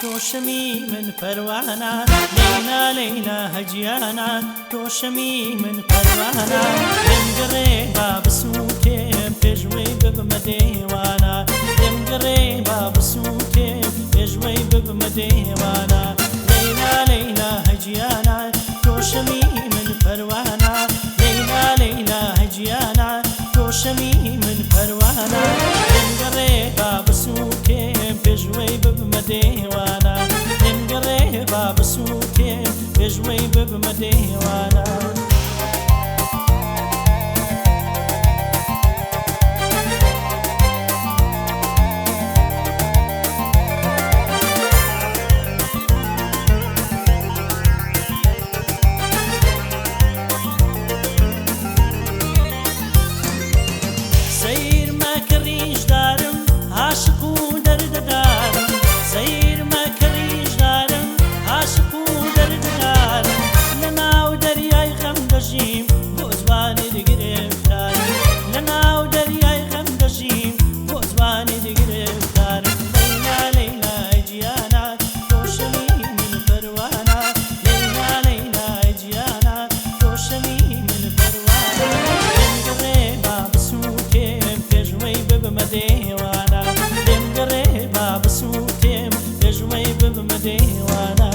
توشمي من فروانا لينا لينا هجيانا توشمي من فروانا يمقري باب سوكيم تجوي ببمديوانا يمقري باب سوكيم تجوي ببمديوانا لينا لينا هجيانا توشمي من فروانا لينا لينا هجيانا توشمي من فروانا يمقري باب سوكيم تجوي ببمديوانا يمقري باب سوكيم تجوي ببمديوانا سير ما كريش دارم عاشق ودرد دارم سير ما كريش دارم عاشق ودرد دارم لنا ودرياي غم دجيم بوزباني دقرفتارم لنا ودرياي غم دجيم بوزباني دقرفتارم ليلى ليلى اجيانا توشمي من فروانا ليلى ليلى اجيانا توشمي من فروانا يمقري باب سوكيم تجوي ببمديوانا يمقري باب سوكيم تجوي ببمديوانا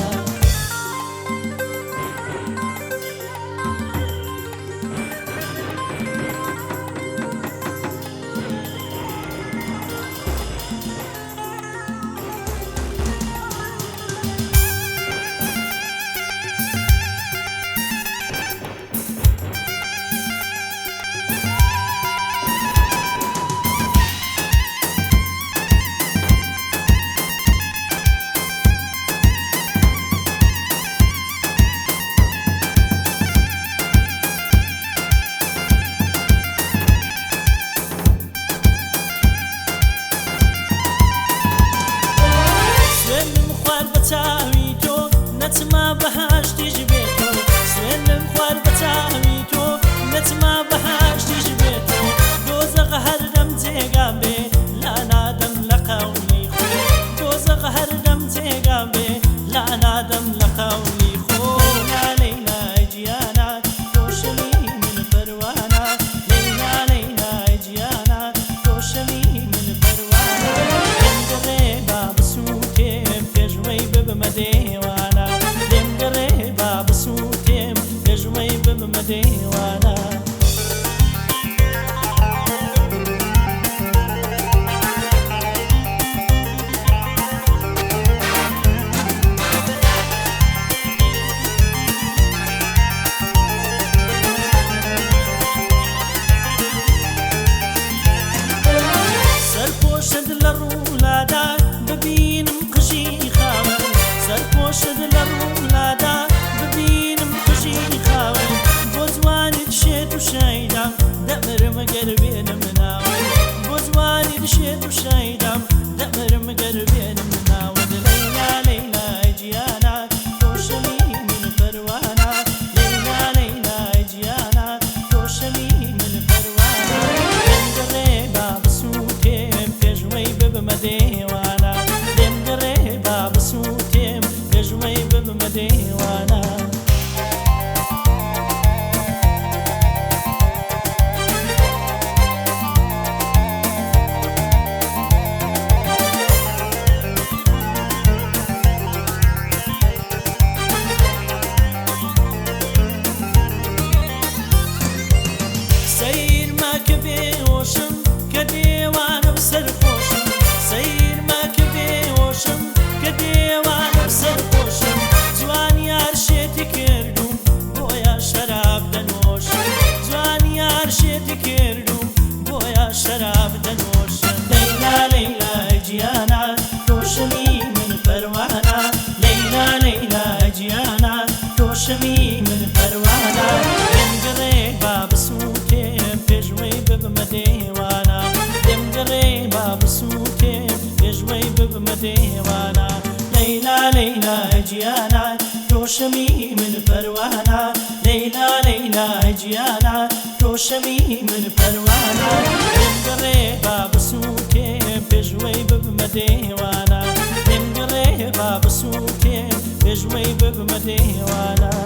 بتاوي تو نتما بهاش تجبيتو سلم خوار بتاوي تو نتما بهاش تجبيتو دوزغ هردم تيقابي لا نادم لقولي خو دوزغ هردم تيقابي لا نادم لقولي خو ليلى ليلى اجيانا توشمي من فروانا ليلى ليلى اجيانا توشمي من فروانا يمقري باب سوكيم تجوي ببمديوانا يمقري باب سوكيم تجوي ببمديوانا سرپوشد لرولادا ببینم قژی خاون سرپوشد لرولادا ببینم قژی خاون بوزوانی دشێت و شایدام دەمرم ئەگەر بێنم ناوەن بوزوانی دشێت و شایدام دەمرم ئەگەر بێنم ناوەن لەیلا لەیلا گیانا تۆشەمی من پەروانە لەیلا لەیلا گیانا تۆشەمی من پەروانە دەمگەڕێ با بسووتێم پێشوەی ببمە دێوانە دەمگەڕێ با بسووتێم پێشوەی ببمە دێوانە سير ما كبيوشم كديوان بسرفوشم سير ما كبيوشم كديوان بسرفوشم جوان يار شيتي كردو بويا شراب دنوشم جوان يار شيتي كردو بويا شراب دنوشم ليلى ليلى جيانا توشمي من فروانا ليلى ليلى جيانا توشمي من فروانا يمقري باب سوكيم پێشوەی ببمە دێوانە دەمگەڕێ با بسووتێم پێشوەی ببمە دێوانە لەیلا لەیلا گیانا تۆشەمی من پەروانە لەیلا لەیلا گیانا تۆشەمی من پەروانە دەمگەڕێ با بسووتێم پێشوەی ببمە دێوانە دەمگەڕێ با بسووتێ پێشمەی ببمە دێوانە